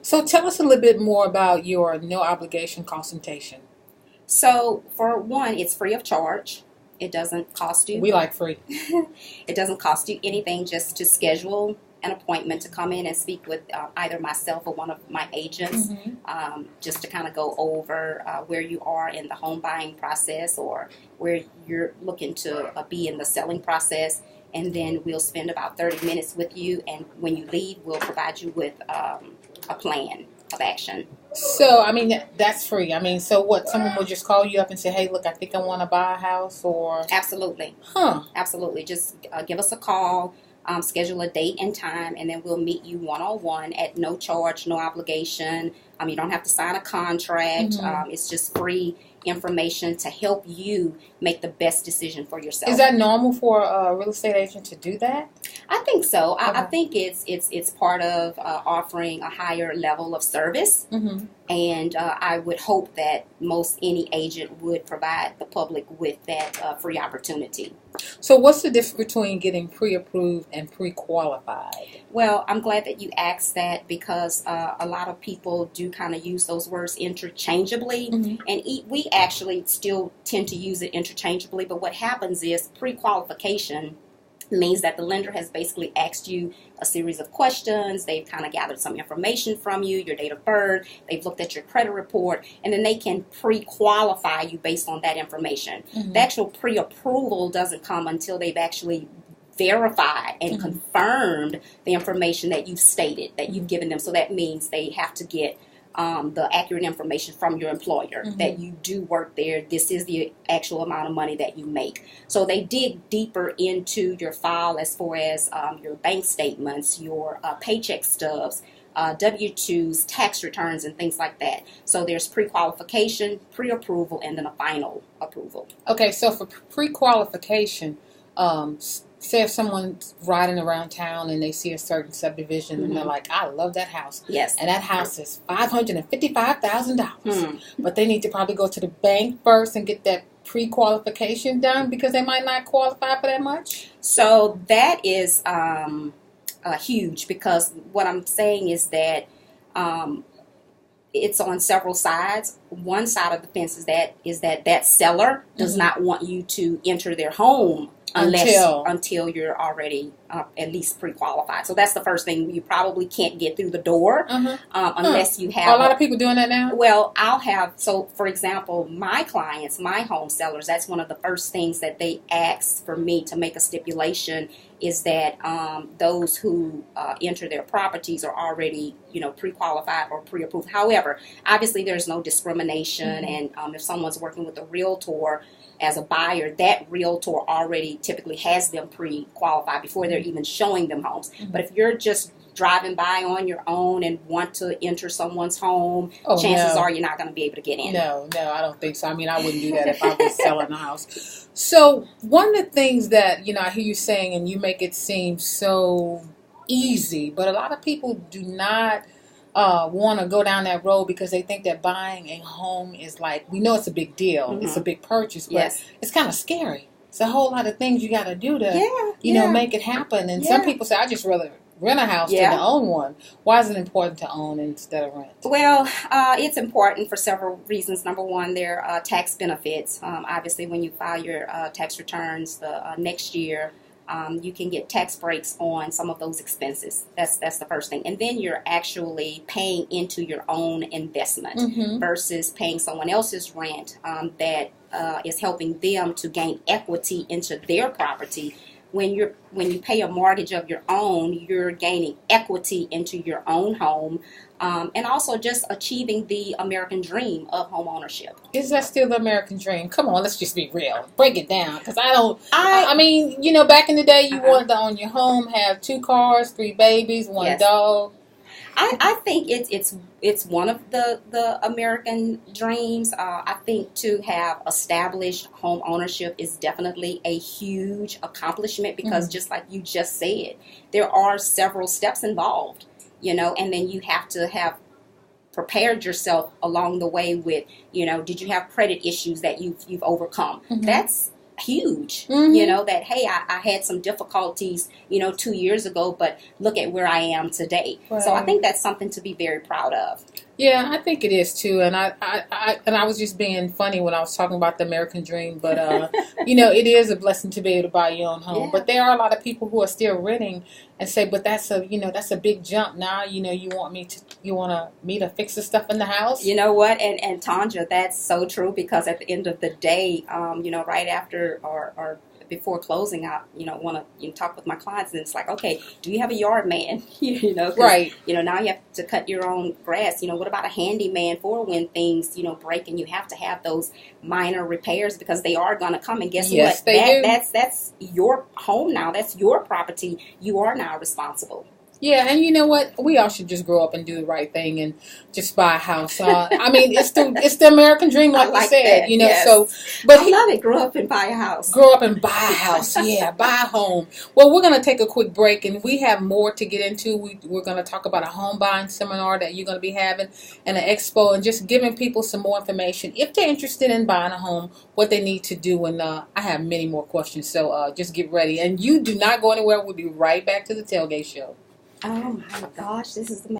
So tell us a little bit more about your no obligation consultation. So for one, it's free of charge. It doesn't cost you. We like free. It doesn't cost you anything just to schedule an appointment to come in and speak with either myself or one of my agents, just to kind of go over where you are in the home buying process or where you're looking to be in the selling process. And then we'll spend about 30 minutes with you. And when you leave, we'll provide you with a plan of action. So, I mean, that's free. I mean, so what? Someone will just call you up and say, hey, look, I think I want to buy a house or... Absolutely. Absolutely. Just give us a call, schedule a date and time, and then we'll meet you one-on-one at no charge, no obligation. You don't have to sign a contract. It's just free information to help you make the best decision for yourself. Is that normal for a real estate agent to do that? I think so. Okay. I think it's part of offering a higher level of service, and I would hope that most any agent would provide the public with that free opportunity. So what's the difference between getting pre-approved and pre-qualified? Well, I'm glad that you asked that because a lot of people do kind of use those words interchangeably, and we actually still tend to use it interchangeably, but what happens is pre-qualification means that the lender has basically asked you a series of questions. They've kind of gathered some information from you, your date of birth. They've looked at your credit report, and then they can pre-qualify you based on that information. The actual pre-approval doesn't come until they've actually verified and confirmed the information that you've stated, that you've given them. So that means they have to get the accurate information from your employer that you do work there. This is the actual amount of money that you make. So they dig deeper into your file as far as your bank statements, your paycheck stubs, W-2s, tax returns, and things like that. So there's pre-qualification, pre-approval, and then a final approval. Okay, so for pre-qualification, say if someone's riding around town and they see a certain subdivision and they're like, I love that house. Yes. And that house is $555,000. But they need to probably go to the bank first and get that pre-qualification done because they might not qualify for that much? So that is huge because what I'm saying is that it's on several sides. One side of the fence is that seller does not want you to enter their home until you're already at least pre-qualified. So that's the first thing. You probably can't get through the door unless you have... Are a lot of people doing that now? Well, so for example, my clients, my home sellers, that's one of the first things that they ask for me to make a stipulation is that those who enter their properties are already, pre-qualified or pre-approved. However, obviously there's no discrimination, and if someone's working with a realtor as a buyer, that realtor already typically has them pre-qualified before they're even showing them homes. But if you're just driving by on your own and want to enter someone's home, chances are you're not going to be able to get in. No, I don't think so. I mean, I wouldn't do that if I was selling a house. So one of the things that, I hear you saying, and you make it seem so easy, but a lot of people do not want to go down that road because they think that buying a home is like, we know it's a big deal. It's a big purchase, but it's kind of scary. It's a whole lot of things you got to do to, make it happen. And some people say, I just rather rent a house than to own one. Why is it important to own instead of rent? Well, it's important for several reasons. Number one, there are tax benefits. Obviously, when you file your tax returns the next year, you can get tax breaks on some of those expenses. That's the first thing. And then you're actually paying into your own investment versus paying someone else's rent that is helping them to gain equity into their property. When you pay a mortgage of your own, you're gaining equity into your own home, and also just achieving the American dream of home ownership. Is that still the American dream? Come on, let's just be real. Break it down, because I mean, back in the day, you wanted to own your home, have 2 cars, 3 babies, 1 dog. I think it's one of the American dreams. I think to have established home ownership is definitely a huge accomplishment because just like you just said, there are several steps involved, and then you have to have prepared yourself along the way with, did you have credit issues that you've overcome? That's huge. Mm-hmm. That, hey, I had some difficulties 2 years ago, but look at where I am today. Right. So I think that's something to be very proud of. Yeah, I think it is too, and I was just being funny when I was talking about the American dream, but it is a blessing to be able to buy your own home. Yeah. But there are a lot of people who are still renting and say, but that's a big jump. Now you want me to fix the stuff in the house. You know what, and Tanja, that's so true, because at the end of the day, right after or before closing, I want to talk with my clients, and it's like, okay, do you have a yard man? Right. Now you have to cut your own grass. What about a handyman for when things break and you have to have those minor repairs, because they are going to come, and guess Yes, what? they do. That's your home now. That's your property. You are now responsible. Yeah, and you know what? We all should just grow up and do the right thing and just buy a house. I mean, it's the American dream, like you said. That, yes. So, but I love it. Grow up and buy a house. Grow up and buy a house. Yeah, buy a home. Well, we're going to take a quick break, and we have more to get into. We're going to talk about a home buying seminar that you're going to be having, and an expo, and just giving people some more information if they're interested in buying a home, what they need to do. And I have many more questions, so just get ready. And you do not go anywhere. We'll be right back to the Tailgate Show. Oh my gosh, this is the